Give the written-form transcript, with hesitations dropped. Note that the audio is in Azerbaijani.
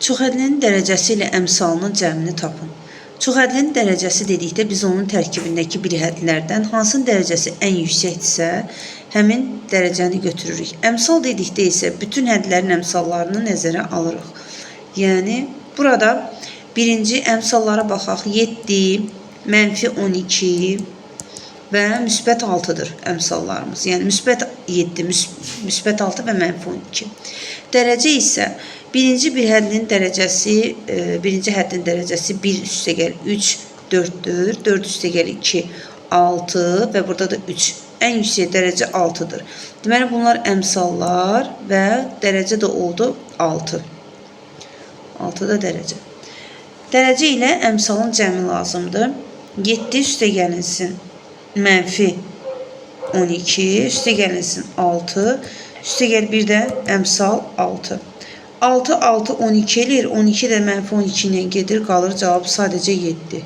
Çoxhədlinin dərəcəsi ilə əmsalının cəmini tapın. Çoxhədlinin dərəcəsi dedikdə biz onun tərkibindəki birhədlərdən hansının dərəcəsi ən yüksəkdirsə, həmin dərəcəni götürürük. Əmsal dedikdə isə bütün hədlərin əmsallarını nəzərə alırıq. Yəni, burada birinci əmsallara baxaq. 7, -12 və müsbət 6-dır əmsallarımız. Yəni, müsbət 7, müsbət 6 və -12. Dərəcə isə birinci həddin dərəcəsi 1 + 3, 4-dür. 4 + 2, 6 və burada da 3. Ən yüksək dərəcə 6-dır. Deməli, bunlar əmsallar və dərəcə də oldu 6. 6 da dərəcə. Dərəcə ilə əmsalın cəmi lazımdır. 7 üstəgəlinsin -12, üstəgəlinsin 6, üstəgəl bir də əmsal 6. 6, 6, 12 eləyir. 12 də -12 ilə gedir, qalır cavab sadəcə 7.